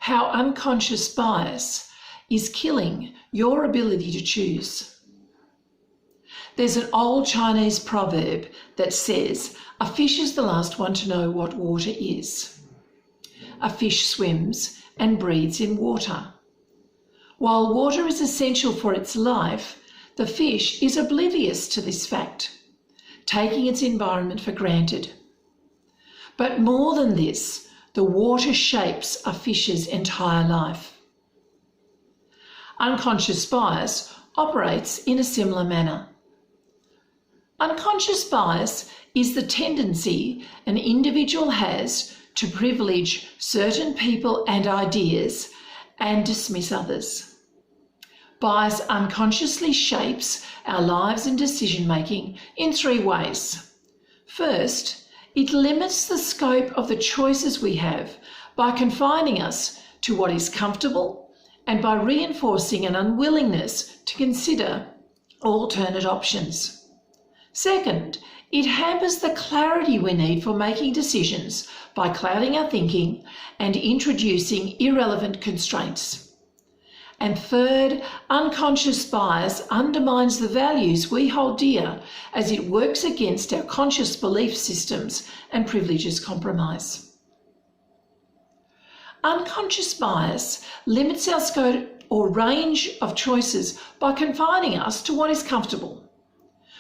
how unconscious bias is killing your ability to choose. There's an old Chinese proverb that says, "A fish is the last one to know what water is." A fish swims and breathes in water. While water is essential for its life, the fish is oblivious to this fact, taking its environment for granted. But more than this, the water shapes a fish's entire life. Unconscious bias operates in a similar manner. Unconscious bias is the tendency an individual has to privilege certain people and ideas and dismiss others. Bias unconsciously shapes our lives and decision-making in three ways. First, it limits the scope of the choices we have by confining us to what is comfortable and by reinforcing an unwillingness to consider alternate options. Second, it hampers the clarity we need for making decisions by clouding our thinking and introducing irrelevant constraints. And third, unconscious bias undermines the values we hold dear as it works against our conscious belief systems and privileges compromise. Unconscious bias limits our scope or range of choices by confining us to what is comfortable.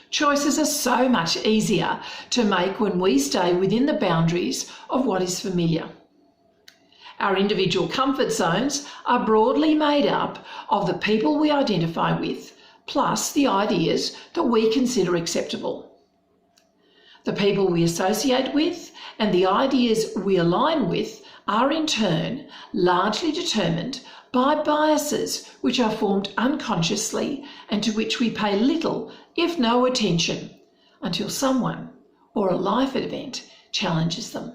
Choices are so much easier to make when we stay within the boundaries of what is familiar. Our individual comfort zones are broadly made up of the people we identify with, plus the ideas that we consider acceptable. The people we associate with and the ideas we align with are in turn largely determined by biases which are formed unconsciously and to which we pay little, if no attention, until someone or a life event challenges them.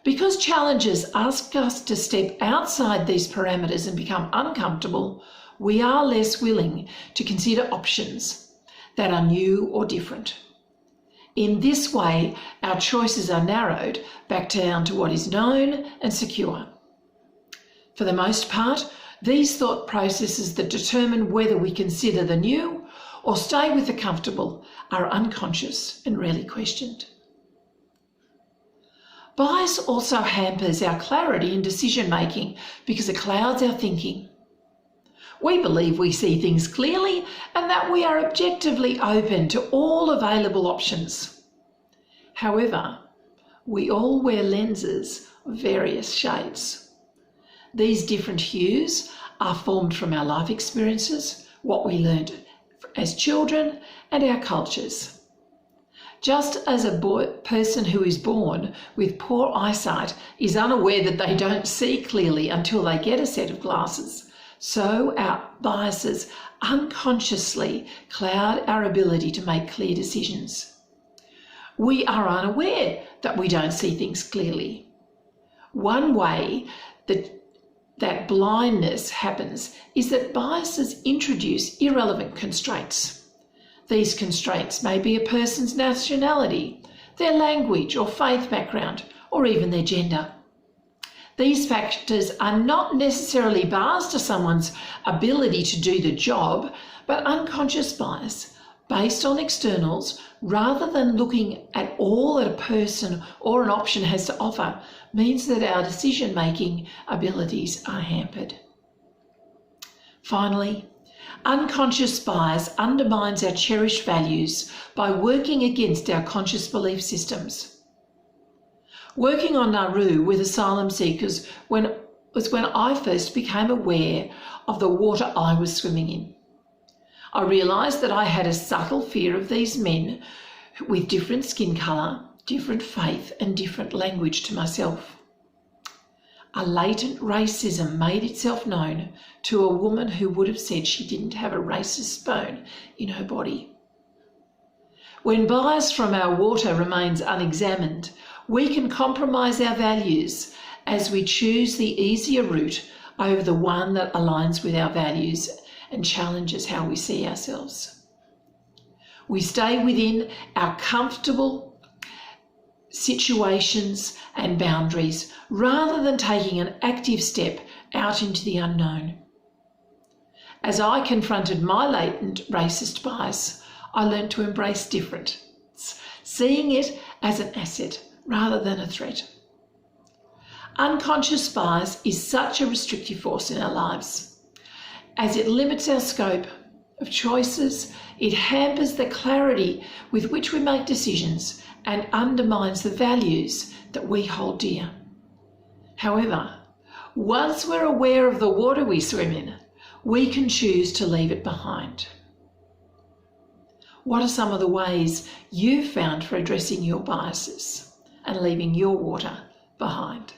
Because challenges ask us to step outside these parameters and become uncomfortable, we are less willing to consider options that are new or different. In this way, our choices are narrowed back down to what is known and secure. For the most part, these thought processes that determine whether we consider the new or stay with the comfortable are unconscious and rarely questioned. Bias also hampers our clarity in decision-making because it clouds our thinking. We believe we see things clearly and that we are objectively open to all available options. However, we all wear lenses of various shades. These different hues are formed from our life experiences, what we learned as children, and our cultures. Just as a person who is born with poor eyesight is unaware that they don't see clearly until they get a set of glasses, so our biases unconsciously cloud our ability to make clear decisions. We are unaware that we don't see things clearly. One way that blindness happens is that biases introduce irrelevant constraints. These constraints may be a person's nationality, their language or faith background, or even their gender. These factors are not necessarily bars to someone's ability to do the job, but unconscious bias based on externals rather than looking at all that a person or an option has to offer means that our decision-making abilities are hampered. Finally, unconscious bias undermines our cherished values by working against our conscious belief systems. Working on Nauru with asylum seekers was when I first became aware of the water I was swimming in. I realised that I had a subtle fear of these men with different skin colour, different faith and different language to myself. A latent racism made itself known to a woman who would have said she didn't have a racist bone in her body. When bias from our water remains unexamined, we can compromise our values as we choose the easier route over the one that aligns with our values and challenges how we see ourselves. We stay within our comfortable situations and boundaries rather than taking an active step out into the unknown. As I confronted my latent racist bias, I learnt to embrace difference, seeing it as an asset rather than a threat. Unconscious bias is such a restrictive force in our lives. As it limits our scope of choices, it hampers the clarity with which we make decisions and undermines the values that we hold dear. However, once we're aware of the water we swim in, we can choose to leave it behind. What are some of the ways you've found for addressing your biases and leaving your water behind?